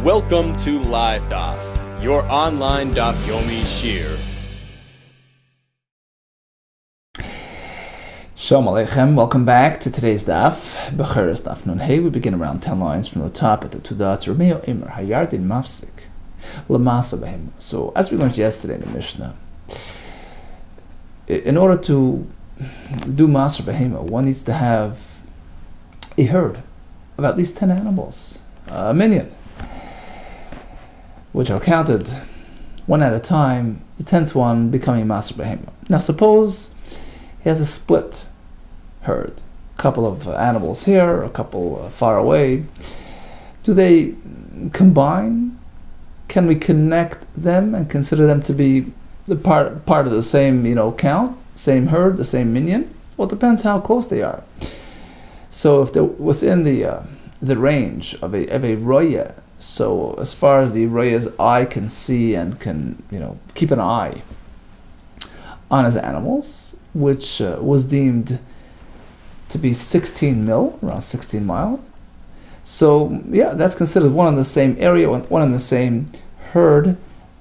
Welcome to LiveDaf, your online Daf Yomi Shir. Shalom Aleichem, welcome back to today's Daf, BECHOROS Daf Nun Hey. We begin around 10 lines from the top at the two dots. Rameo Imer, Hayardin Mafsik, Lamasa Behim. So, as we learned yesterday in the Mishnah, in order to do Maser Behema, one needs to have a herd of at least 10 animals, a minyan, which are counted one at a time, the 10th one becoming Maser Behema. Now suppose he has a split herd, a couple of animals here, a couple far away. Do they combine? Can we connect them and consider them to be the part of the same, count, same herd, the same minyan? Well, it depends how close they are. So if they're within the range of a roya, so as far as the roya's eye can see and can keep an eye on his animals, which was deemed to be 16 mil, around 16 mile. So yeah, that's considered one in the same area, one in the same herd,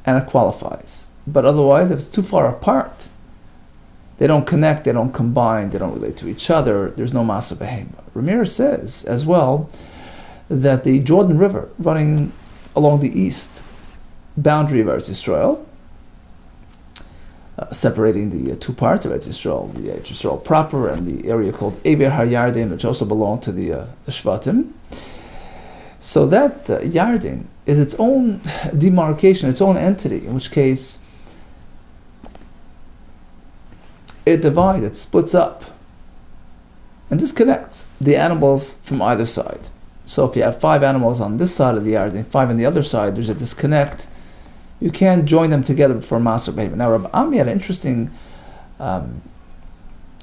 and it qualifies. But otherwise, if it's too far apart, they don't connect, they don't combine, they don't relate to each other, there's no Maser Behema. Ramirez says as well that the Jordan River running along the east boundary of Eretz Yisrael, separating the two parts of Eretz Yisrael, the Eretz Yisrael proper and the area called Eber HaYarden, which also belonged to the Shvatim. So that Yarden is its own demarcation, its own entity, in which case it divides, it splits up, and disconnects the animals from either side. So if you have 5 animals on this side of the yard and 5 on the other side, there's a disconnect. You can't join them together before Maser Behema. Now, Rabbi Ami had an interesting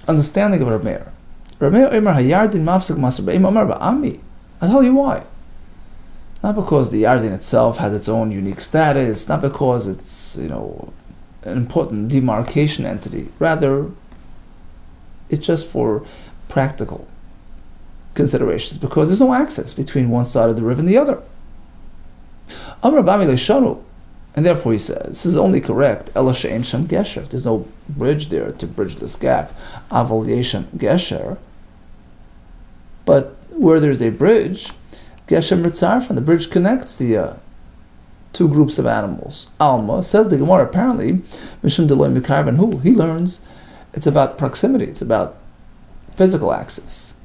understanding of Rabbi Meir. Rabbi Meir Omer Hayardin Mafsik Maser Behema. Omer Rabbi Ami. I'll tell you why. Not because the yardin itself has its own unique status, not because it's an important demarcation entity. Rather, it's just for practical considerations, because there's no access between one side of the river and the other. Amar Bami Leishanu, and therefore he says, this is only correct, Ela she'ein sham gesher, there's no bridge there to bridge this gap, Aval yeshem gesher, but where there's a bridge, geshem ritzarfan, the bridge connects the two groups of animals. Alma, says the Gemara, apparently, Mishum Deloy Mikarvan, who? He learns it's about proximity, it's about physical access.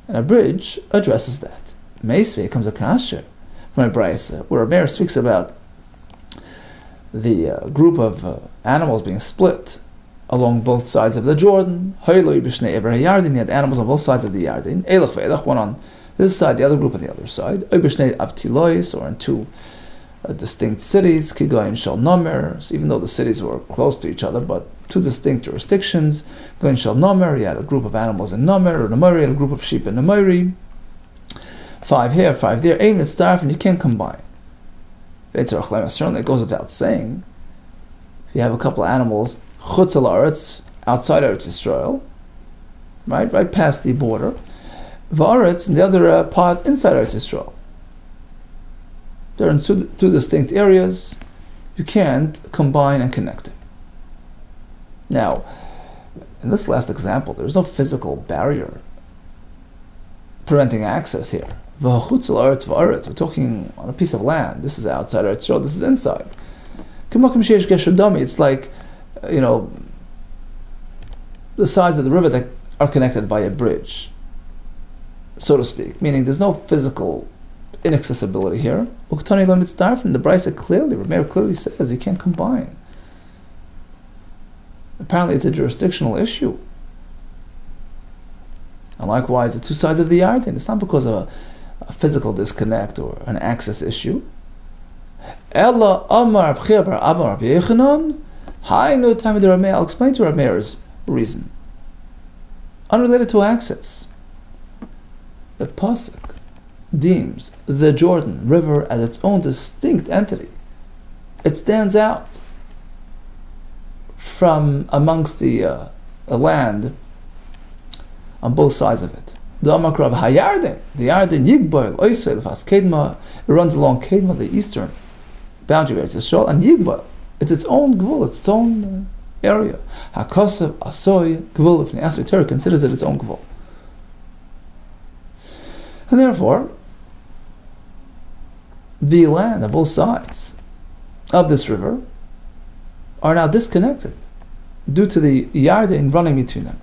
And a bridge addresses that. Meisvei comes a kasher from a brayse, where a bear speaks about the group of animals being split along both sides of the Jordan. Hayloi b'shnei ever hayardin, he had animals on both sides of the Yardin. Eilach ve'elach, one on this side, the other group on the other side. Oy b'shnei avtilois, or in two distinct cities, Kigoyin Shal Nomer, so even though the cities were close to each other, but two distinct jurisdictions. Goyin Shal Nomer, he had a group of animals in Nomer, or Nomori had a group of sheep in Nomori. 5 here, 5 there, aim and starve, and you can't combine. Certainly it goes without saying, if you have a couple of animals, Chutz al Aretz, outside Eretz Yisrael, right past the border, V'aretz, and the other part inside Eretz Yisrael. They're in two distinct areas. You can't combine and connect them. Now, in this last example, there's no physical barrier preventing access here. We're talking on a piece of land. This is outside Eretz Yisrael, this is inside. It's like, the sides of the river that are connected by a bridge, so to speak, meaning there's no physical inaccessibility here. The Brisa clearly, Rameir clearly says you can't combine. Apparently it's a jurisdictional issue. And likewise, the two sides of the Yarden, it's not because of a physical disconnect or an access issue. Ella Amar B'chir Bar Abba Rabbi Yechanan, no time of the Rameir. I'll explain to Rameir's reason. Unrelated to access. The Pasuk deems the Jordan River as its own distinct entity. It stands out from amongst the land on both sides of it. The Amakrav Hayarden, the Yarden Yigboil, Oisel, Fas Kedma, it runs along Kedma, the eastern boundary of Eretz Yisrael, and Yigboil, it's its own Gvul, it's its own area. HaKosev, Asoy, Gvul, if the Asri Torah considers it its own Gvul. And therefore, the land on both sides of this river are now disconnected due to the Yarden running between them,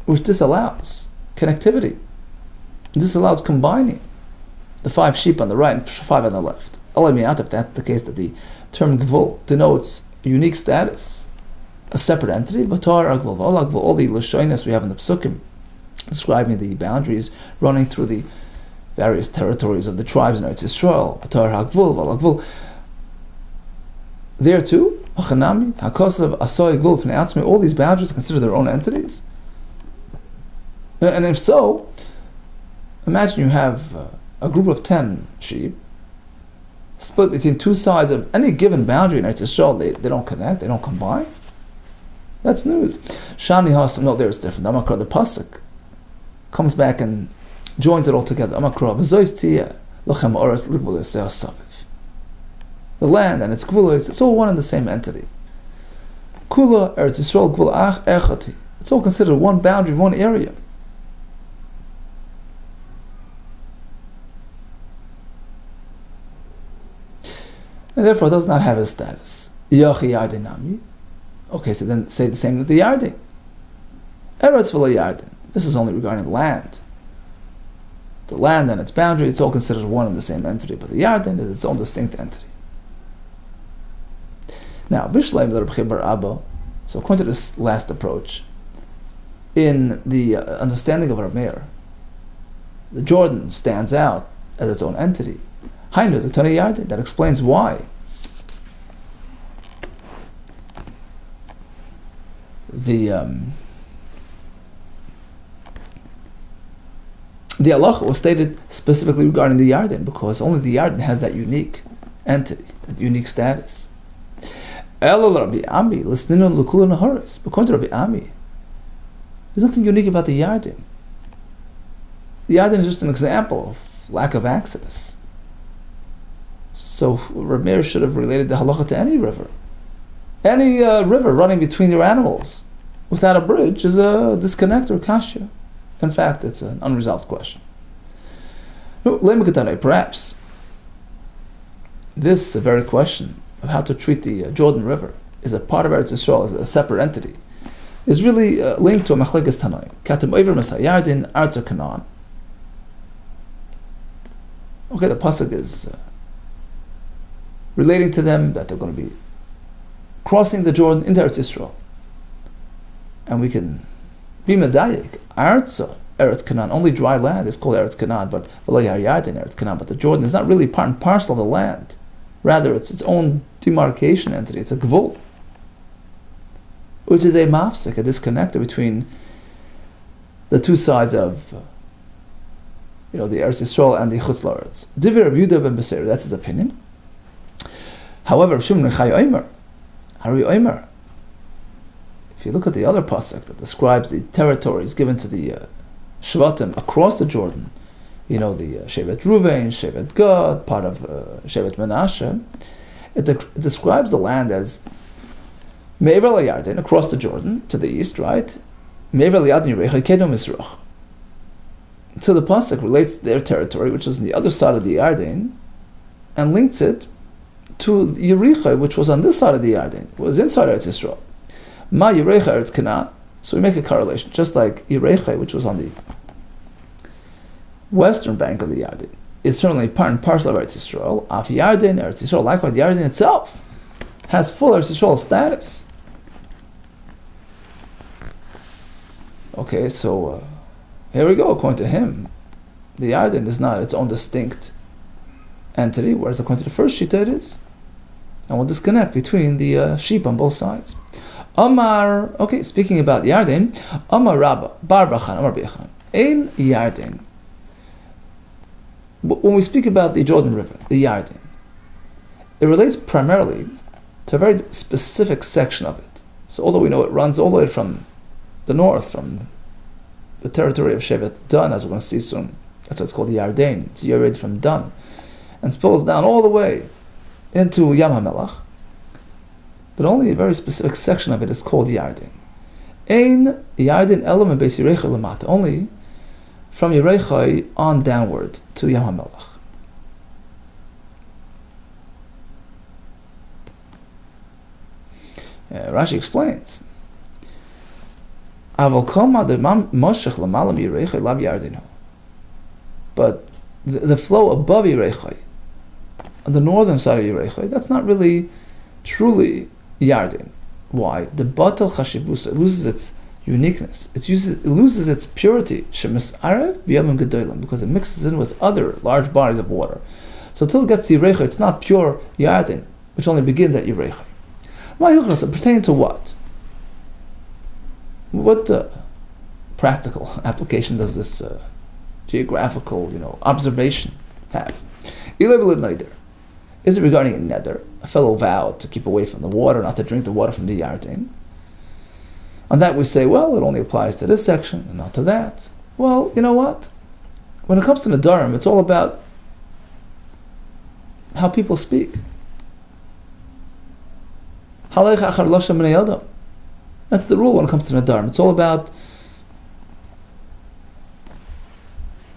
which disallows connectivity. This allows combining the 5 sheep on the right and 5 on the left. If that's the case, that the term Gvul denotes unique status, a separate entity, but all the Lashonis we have in the Psukim describing the boundaries running through the various territories of the tribes in Eretz Yisrael, there too, Hachanami, Hakosav, Asoy, Gvul, Pnei Atzmi, all these boundaries consider their own entities. And if so, imagine you have a group of 10 sheep split between 2 sides of any given boundary in Eretz Yisrael. They don't connect, they don't combine. That's news. Shani Hasam, no, there it's different. Amakra, the Pasuk, comes back and joins it all together. Amakra, V'zois Tia, Lochem Oras, Ligbul Yisrael Saviv. The land and its Gvulos, it's all one and the same entity. Kula, Eretz Yisrael, Gvul Ach, Echati. It's all considered one boundary, one area. And therefore it does not have a status. Yachi Yardenami. Okay, so then say the same with the Yarden. Eretz v'lo Yarden. This is only regarding land. The land and its boundary, it's all considered one and the same entity, but the Yarden is its own distinct entity. Now, Bishleim l'Reb Bar Abba, so according to this last approach, in the understanding of our Meir, the Jordan stands out as its own entity. Hainu, the Tana Yarden, that explains why the halacha was stated specifically regarding the Yarden, because only the Yarden has that unique entity, that unique status. According to Rabbi Ami, there's nothing unique about the Yarden. The Yarden is just an example of lack of access. So Rabbi Meir should have related the halacha to any river. Any river running between your animals without a bridge is a disconnect or kasha. In fact, it's an unresolved question. Perhaps this very question of how to treat the Jordan River is a part of Eretz Yisrael, as a separate entity, is really linked to a Machlekas Tanoim. Katem Oiver Masayardin Arzer Canaan. Okay, the pasuk is relating to them that they're going to be crossing the Jordan into Eretz Yisrael. And we can be medayik. Arza, Eretz Canaan, only dry land is called Eretz Canaan, but Eretz Canaan. But the Jordan is not really part and parcel of the land. Rather, it's its own demarcation entity. It's a gvul, which is a mafsik, a disconnector between the 2 sides of the Eretz Yisrael and the Chutz La'aretz. Divir Rabbi Yehuda ben Beseir, that's his opinion. However, Shimon Chai Omer, Hari Omer, if you look at the other pasuk that describes the territories given to the Shvatim across the Jordan, the Shevet Ruvain, Shevet Gad, part of Shevet Menashe, it describes the land as Me'ever LaYarden, across the Jordan, to the east, right? Me'ever LaYarden Yerecha Kedom Yisroch. So the pasuk relates their territory, which is on the other side of the Yarden, and links it to Yericha, which was on this side of the Yarden, was inside Eretz Yisrael. Ma Yerecha Eretz Canaan. So we make a correlation, just like Yerecha, which was on the western bank of the Yarden, is certainly part and parcel of Eretz Yisrael. Af Yarden, Eretz Yisrael, likewise, the Yarden itself has full Eretz Yisrael status. Okay, so here we go. According to him, the Yarden is not its own distinct entity, whereas according to the first shita it is. And we'll disconnect between the sheep on both sides. Amar, okay, speaking about Yarden, Amar Rabba, Bar Bachan, Amar Bechan, Ein Yarden. When we speak about the Jordan River, the Yarden, it relates primarily to a very specific section of it. So although we know it runs all the way from the north, from the territory of Shevet Dan, as we're going to see soon. That's why it's called the Yarden. It's Yered from Dan, and spills down all the way into Yam HaMelach. But only a very specific section of it is called Yarden. Ein Yarden elam beis Yerechai lamata. Only from Yerechai on downward to Yam HaMelach. Rashi explains. But the flow above Yerechai, on the northern side of Yerechai, that's not really truly Yarden. Why? The batal chashivus, it loses its uniqueness. It loses its purity. Shemis'are v'yamim gedolim, because it mixes in with other large bodies of water. So until it gets to Yerechai, it's not pure Yarden, which only begins at Yerechai. Pertaining to what? What practical application does this geographical, observation have? Is it regarding a neder? A fellow vowed to keep away from the water, not to drink the water from the Yarden. On that we say, well, it only applies to this section and not to that. Well, you know what? When it comes to Nedarim, it's all about how people speak. That's the rule when it comes to Nedarim. It's all about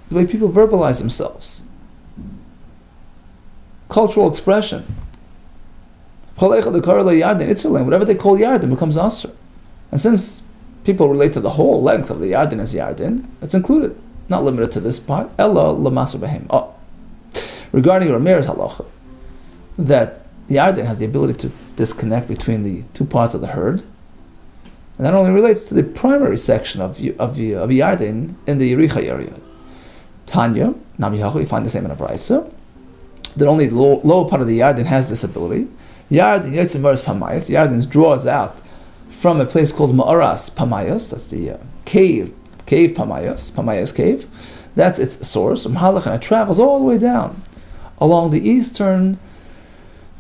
the way people verbalize themselves. Cultural expression. Whatever they call Yarden becomes Asr. And since people relate to the whole length of the Yarden as Yarden, it's included, not limited to this part. Ella l'masr b'hem. Regarding Ramir's halacha, that Yarden has the ability to disconnect between the two parts of the herd, and that only relates to the primary section of Yarden in the Yericha area. Tanya, Nam Yehachu, you find the same in a Brisa, that only the lower part of the Yarden has this ability. Yarden Yotzim Maras Pamayos. Yarden draws out from a place called Ma'aras Pamayos. That's the cave Pamayos, Pamayos cave. That's its source. And it travels all the way down along the eastern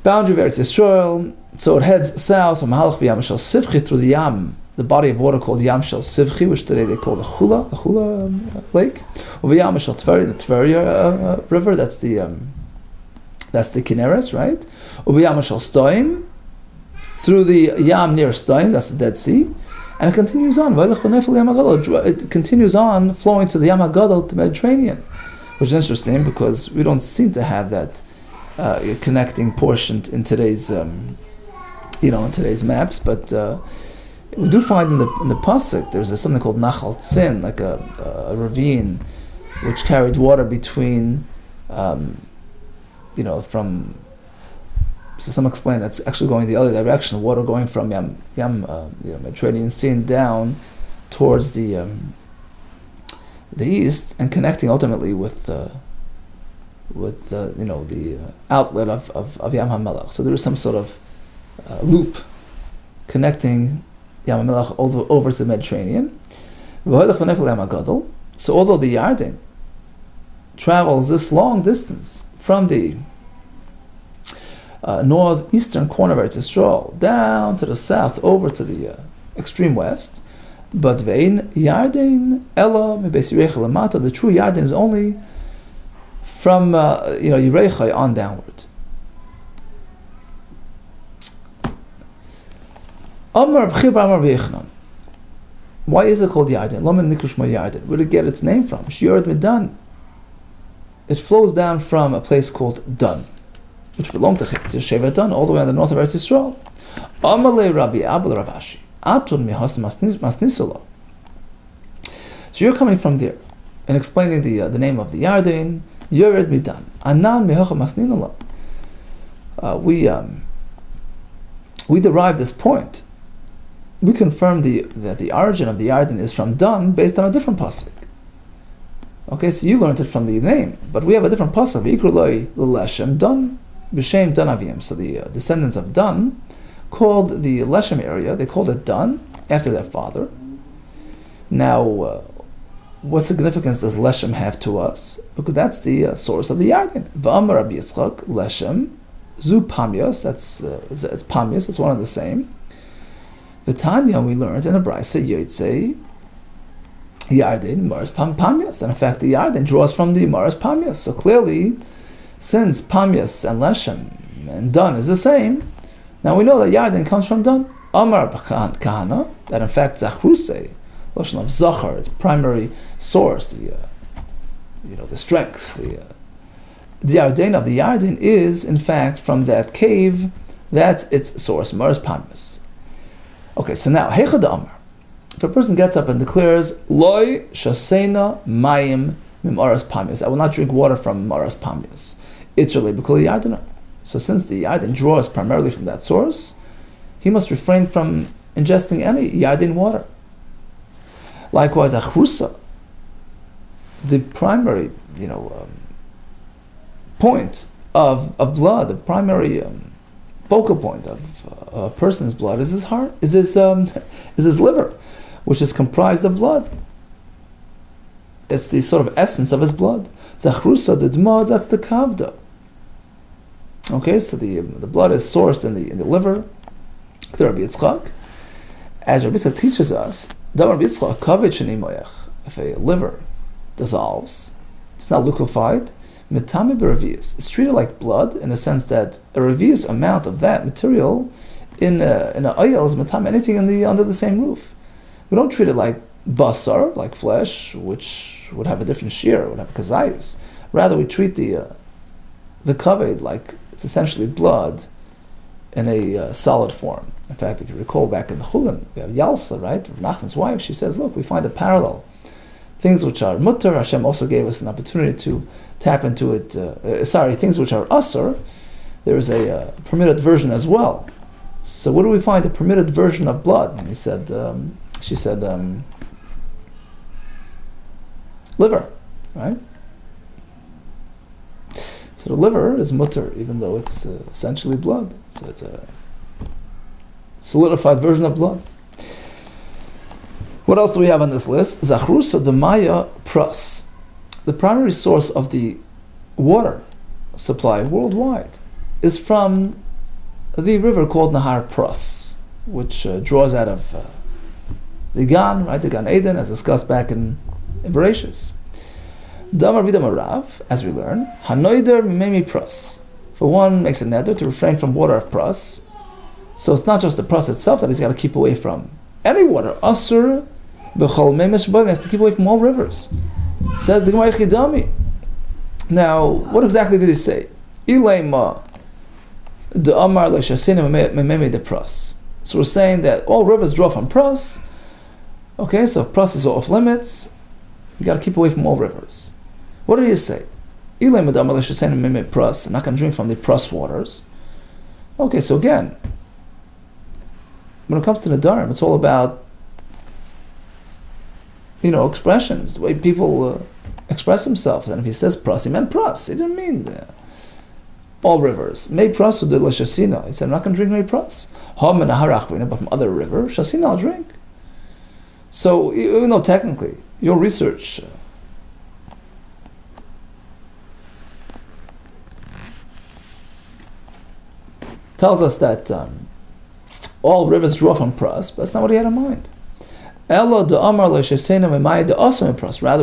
boundary of Eretz Yisrael. So it heads south from Mahalach b'Yam Shel Sivchi through the Yam, the body of water called Yam Shel Sivchi, which today they call the Chula lake. Over Yam Shel Tveri, the Tveri river. That's the Kineres, right? Over Yam Shel Stoim, through the Yam near Stoim, that's the Dead Sea, and it continues on. It continues on flowing to the Yam HaGadol, the Mediterranean, which is interesting because we don't seem to have that connecting portion in today's, in today's maps. But we do find in the pasuk there's something called Nachal Tzin, like a ravine, which carried water between, from. So some explain it's actually going the other direction. Water going from Mediterranean Sea down towards the east and connecting ultimately with the outlet of Yam HaMelach. So there is some sort of loop connecting Yam HaMelach over to the Mediterranean. So although the Yarden travels this long distance from the northeastern corner of Eretz Yisrael down to the south over to the extreme west, but vein Yarden ella mebeis Yerechai lamata, the true Yarden is only from Yerechai on downward. Amar B'chiv Amar B'Yechnon. Why is it called Yarden? Lamed Nikushma Yarden. Where did it get its name from? Shiord Medan. It flows down from a place called Dan, which belonged to Shevet Dan, all the way on the north of Eretz Yisrael. Amalei Rabbi Abel Ravashi. Atun mihas masnisula. So you're coming from there and explaining the name of the Yarden. Yered Midan. Anan mihacha masninula. We derive this point. We confirm that the origin of the Yarden is from Dan based on a different pasuk. Okay, so you learned it from the name, but we have a different pasuk. V'ikruloi l'Leshem Dan b'Shem Dan Avim. So the descendants of Dan called the Leshem area, they called it Dan after their father. Now, what significance does Leshem have to us? Because that's the source of the Yarden. V'amar Rabbi Yitzchak Leshem zu Pamios. It's Pamios. It's one and the same. The Tanya we learned in a Brisa Yotzei Yarden, Maras Pamias. And in fact, the Yarden draws from the Maras Pamias. So clearly, since Pamias and Leshem and Dun is the same, now we know that Yarden comes from Dun. Amar Kahana, that in fact Zachruse, Lashon of Zachar, its primary source, the strength, the Yarden of the Yarden is in fact from that cave. That's its source, Maras Pamias. Okay, so now Heichad Amar. If a person gets up and declares, Loi Shasena Mayim Mimaras Pamias, I will not drink water from Maras Pamias, it's really because Yardena. So since the Yarden draws primarily from that source, he must refrain from ingesting any Yarden water. Likewise, Achrusa, the primary, point of blood, the primary focal point of a person's blood is his heart, is his liver, which is comprised of blood. It's the sort of essence of his blood. Zachrusa, the dma, that's the kavda. Okay, so the blood is sourced in the liver. Rabbi Yitzchak, as Rabbi Yitzchak teaches us, if a liver dissolves, it's not liquefied, it's treated like blood in the sense that a revius amount of that material in an oil is matam anything under the same roof. We don't treat it like basar, like flesh, which would have a different shear, would have kazayas. Rather, we treat the kaved like it's essentially blood in a solid form. In fact, if you recall back in the Chulin, we have Yalsa, right? Nachman's wife, she says, look, we find a parallel. Things which are mutter, Hashem also gave us an opportunity to tap into it. Things which are asur, there is a permitted version as well. So what do we find? A permitted version of blood. And she said, liver, right? So the liver is mutter, even though it's essentially blood. So it's a solidified version of blood. What else do we have on this list? Zachrusa the Maya Pras. The primary source of the water supply worldwide is from the river called Nahar Pras, which draws out of the Gan, right? The Gan Eden, as discussed back in Bereshis. Damar Vidamarav, as we learn, Hanoider Mimemi Pras. For one makes a neder to refrain from water of Pras. So it's not just the Pras itself that he's got to keep away from. Any water, Asur, Bechol Memesh Boim, has to keep away from all rivers. Says the Gemara Chidami. Now, what exactly did he say? Ilema the Amar Leshasina Mimemi the Pras. So we're saying that all rivers draw from Pras. Okay, so if Pras is off limits, you got to keep away from all rivers. What did he say? I'm not going to drink from the Pras waters. Okay, so again, when it comes to Nadarim, it's all about, expressions, the way people express themselves. And if he says Pras, he meant Pras. He didn't mean all rivers. May Pras with the Shasina. He said, I'm not going to drink May Pras. But from other river, Shasina I'll drink. So even though technically your research tells us that all rivers draw from Pras, but that's not what he had in mind. Rather,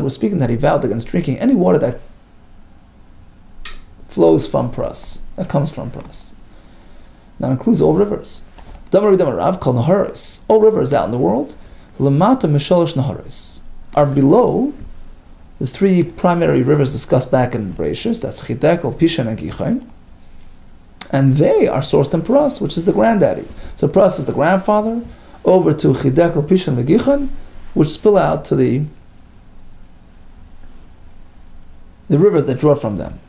we're speaking that he vowed against drinking any water that flows from Pras, that comes from Pras. That includes all rivers. All rivers out in the world are below the three primary rivers discussed back in Bereshis. That's Chidekel, Pishan, and Gichon. And they are sourced in Pras, which is the granddaddy. So Pras is the grandfather, over to Chidekel, Pishan, and Gichon, which spill out to the rivers that draw from them,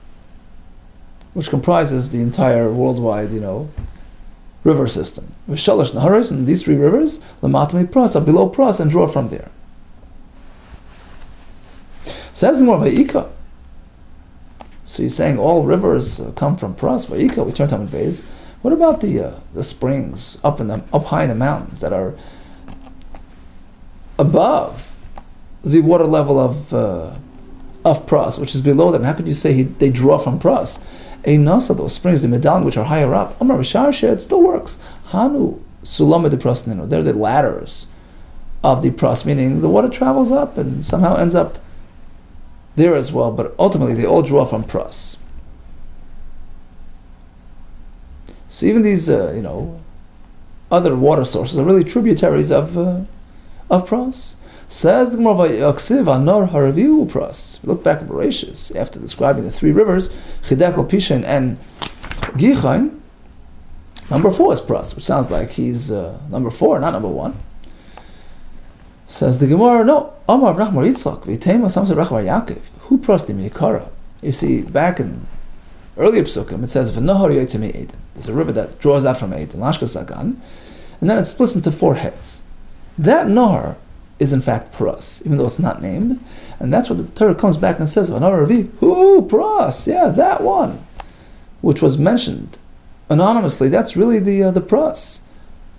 which comprises the entire worldwide, river system. V'shalosh naharos, and these three rivers, Lamatami Pras, are below Pras and draw from there. Says the more Vayika. So you're saying all rivers come from Pras, Vayika. We turn Talmud Beis. What about the springs up high in the mountains that are above the water level of Pras, which is below them? How could you say they draw from Pras? Einasa, those springs, the medallion, which are higher up. Amar V'shar, it still works. Hanu Sulamid the Prasnino. They're the ladders of the pras, meaning the water travels up and somehow ends up there as well, but ultimately they all draw from pras. So even these, other water sources are really tributaries of pras. Says the Gemara, "Yaksiv anor haraviu pras." Look back at Bereshis after describing the three rivers, Chidekel, Pishin, and Gichain. Number 4 is pras, which sounds like he's number 4, not number 1. Says the Gemara, no. Amar Rachmar Yitzchak, v'teima samsa Rachmar Yaakov. Who pras the Mikara? You see, back in earlier psukim, it says v'nahar yotzei Eden. There's a river that draws out from Eden, Lashka Sagan, and then it splits into 4 heads. That nahar is in fact pras, even though it's not named, and that's what the Torah comes back and says v'nahar ravi. Who pras? Yeah, that one, which was mentioned anonymously. That's really the pras,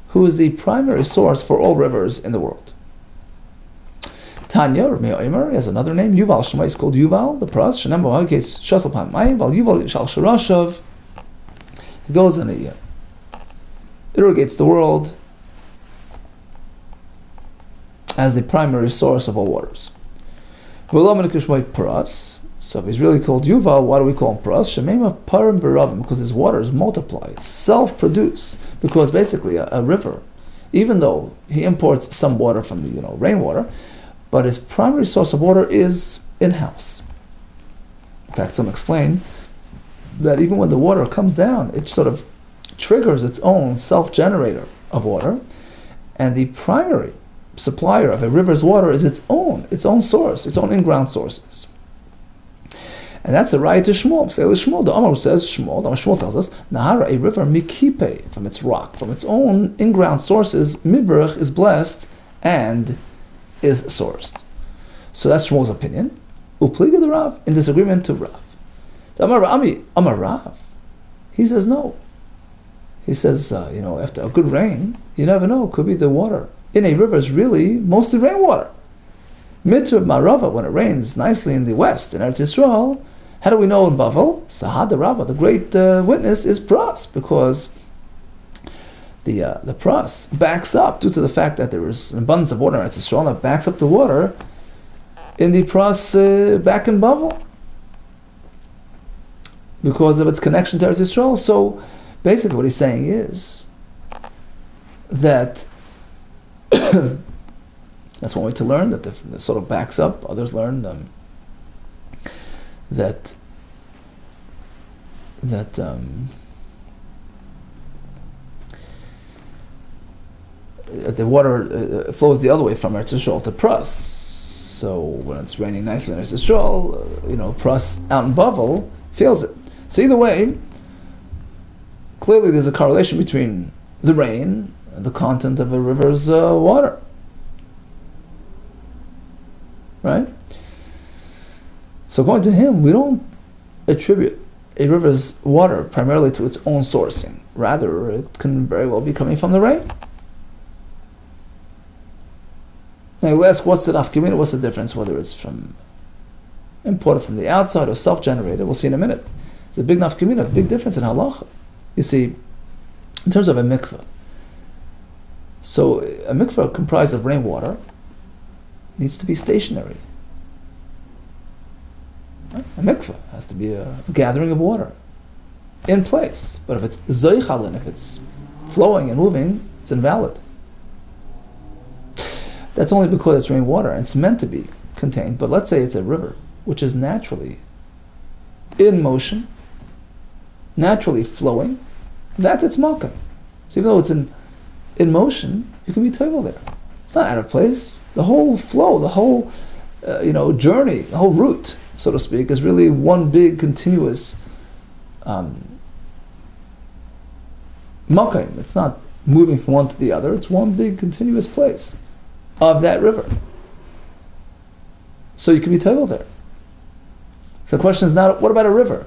who is the primary source for all rivers in the world. Tanya, or Me'omer, has another name. Yuval Shema is called Yuval, the pras. Shenem b'hagis shasal pan mayim, val Yuval shal shirashav. He goes and he irrigates the world as the primary source of all waters. V'lo menekishmoi pras. So if he's really called Yuval, why do we call him pras? Shemema parim b'ravim, because his waters multiply, self-produce. Because basically a river, even though he imports some water from the rainwater, but his primary source of water is in-house. In fact, some explain that even when the water comes down, it sort of triggers its own self-generator of water, and the primary supplier of a river's water is its own source, its own in-ground sources. And that's a right to Shmuel. Say Shmuel. The Amar says Shmuel. The Shmuel tells us Nahara, a river mikipe, from its rock, from its own in-ground sources. Mibrach is blessed and is sourced. So that's Shmuel's opinion. Upliga the Rav, in disagreement to Rav. The Amar Rav, he says no. He says, after a good rain, you never know, it could be the water in a river is really mostly rainwater. Mitzvah Marava, when it rains nicely in the west, in Eretz Yisrael, how do we know in Bavel? Sahad the Rava, the great witness, is pras, because the pras backs up, due to the fact that there is an abundance of water in Eretz Yisrael, that backs up the water in the pras back in Bavel, because of its connection to Eretz Yisrael. So basically what he's saying is that that's one way to learn, that the sort of backs up. Others learn that the water flows the other way from Eretz Yisrael to pras. So when it's raining nicely in Eretz Yisrael, pras out in Bavel feels it. So either way, clearly there's a correlation between the rain and the content of a river's water. Right? So according to him, we don't attribute a river's water primarily to its own sourcing. Rather, it can very well be coming from the rain. Now you'll ask, what's the nafkamina? What's the difference, whether it's from imported from the outside or self-generated? We'll see in a minute. There's a big nafkamina, a big difference in halacha. You see, in terms of a mikveh, so a mikveh comprised of rainwater needs to be stationary. Right? A mikveh has to be a gathering of water in place. But if it's zoichalin, if it's flowing and moving, it's invalid. That's only because it's rainwater and it's meant to be contained. But let's say it's a river, which is naturally in motion, naturally flowing, that's its malka. So even though it's in motion, you can be toivel there. It's not out of place. The whole flow, the whole journey, the whole route, so to speak, is really one big continuous malkaim. It's not moving from one to the other. It's one big continuous place of that river. So you can be toivel there. So the question is now, what about a river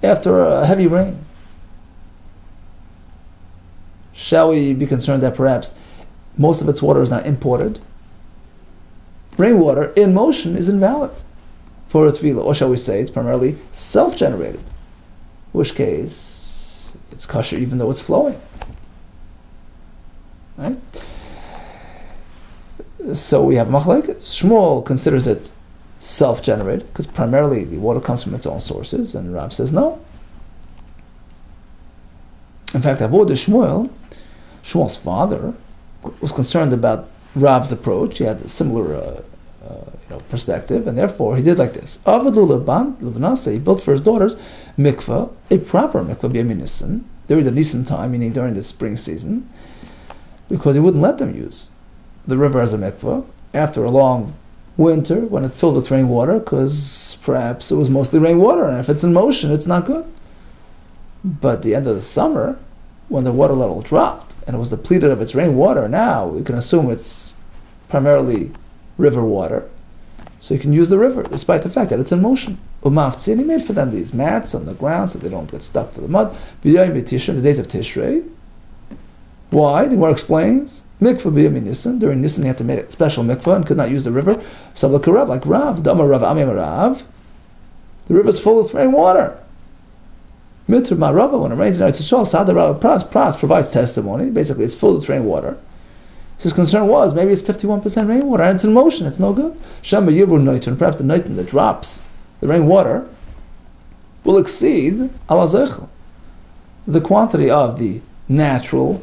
after a heavy rain? Shall we be concerned that perhaps most of its water is not imported? Rainwater in motion is invalid for a tefillah. Or shall we say it's primarily self-generated? In which case, it's kosher even though it's flowing. Right? So we have machlekes. Shmuel considers it self-generated because primarily the water comes from its own sources, and Rav says no. In fact, Shmuel's father, was concerned about Rav's approach. He had a similar perspective, and therefore he did like this. He built for his daughters mikveh, a proper mikveh, b'yamim Nisan, during the Nisan time, meaning during the spring season, because he wouldn't let them use the river as a mikveh after a long winter when it filled with rainwater, because perhaps it was mostly rainwater, and if it's in motion, it's not good. But at the end of the summer, when the water level dropped and it was depleted of its rainwater, now we can assume it's primarily river water. So you can use the river, despite the fact that it's in motion. And he made for them these mats on the ground so they don't get stuck to the mud. The days of Tishrei. Why? The Gemara explains. Mikveh b'yamim Nisan. During Nisan, he had to make a special mikveh and could not use the river. So like Rav, the river is full of rainwater. When it rains in Eretz Yisrael, Sada Rav Pras provides testimony. Basically, it's full of rainwater. So his concern was maybe it's 51% rainwater and it's in motion. It's no good. Shema Yirbu Noitin, perhaps the Noitin that drops the rainwater will exceed the quantity of the natural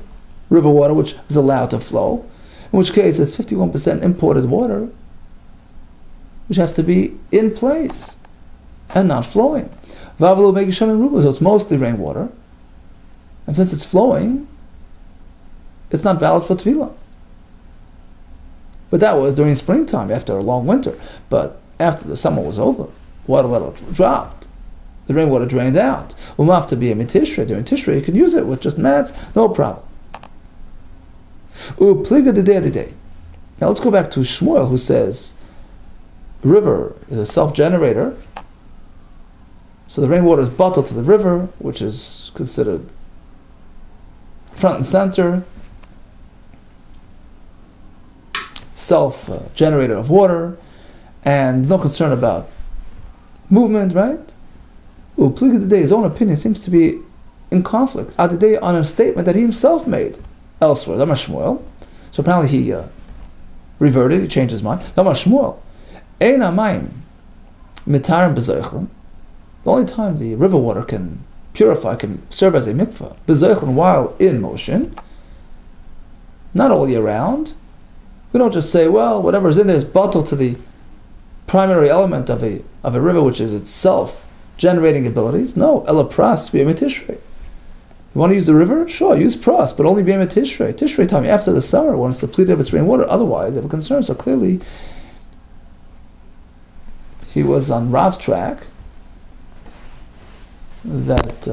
river water which is allowed to flow. In which case, it's 51% imported water, which has to be in place and not flowing. So it's mostly rainwater, and since it's flowing, it's not valid for tefillah. But that was during springtime, after a long winter. But after the summer was over, water level dropped, the rainwater drained out. During Tishrei, you can use it with just mats, no problem. Now let's go back to Shmuel, who says the river is a self-generator. So the rainwater is bottled to the river, which is considered front and center, self-generator of water, and no concern about movement, right? His own opinion seems to be in conflict on a statement that he himself made elsewhere. Shmuel. So apparently he reverted, he changed his mind. Shmuel. Ein hamayim mitarim b'zoichlin. The only time the river water can purify, can serve as a mikveh, b'zoichlin, while in motion, not all year round. We don't just say, well, whatever is in there is bottled to the primary element of a river, which is itself generating abilities. No, ela pras b'yamim Tishrei. You want to use the river? Sure, use pras, but only b'yamim Tishrei. Tishrei time, after the summer, when it's depleted of its rainwater. Otherwise, they have a concern. So clearly, he was on Rav's track that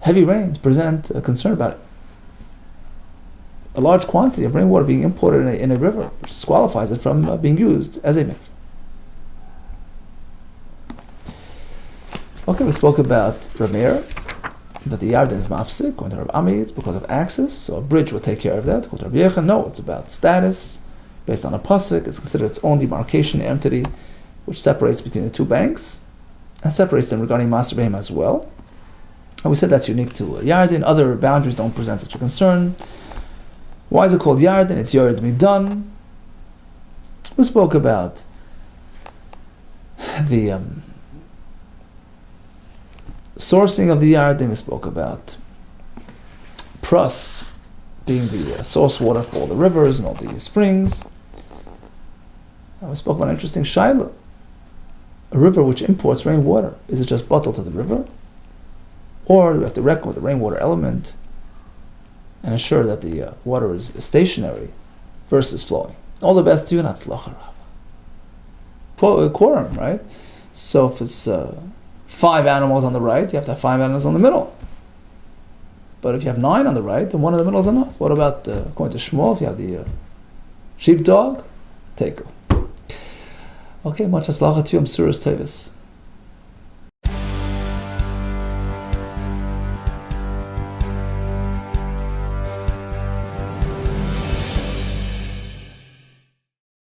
heavy rains present a concern about it. A large quantity of rainwater being imported in a river, which disqualifies it from being used as a mikveh. Okay, we spoke about Ramir, that the Yarden is mafsik. According to Rav Ami, it's because of access, so a bridge will take care of that. According to Rav Yechon, no, it's about status. Based on a pasuk, it's considered its own demarcation entity, which separates between the two banks, and separates them regarding Maser Behema as well. And we said that's unique to Yarden. Other boundaries don't present such a concern. Why is it called Yarden? It's Yared Midan. We spoke about the sourcing of the Yarden. We spoke about Prus being the source water for all the rivers and all the springs. And we spoke about an interesting Shaila. A river which imports rainwater, is it just bottled to the river? Or do we have to reckon with the rainwater element and ensure that the water is stationary versus flowing? All the best to you, not tzlacha rabba. Quorum, right? So if it's 5 animals on the right, you have to have 5 animals on the middle. But if you have 9 on the right, then 1 in the middle is enough. What about, according to Shmuel, if you have the sheepdog, take her. Okay, much aslacha to you. I'm Suras Tevis.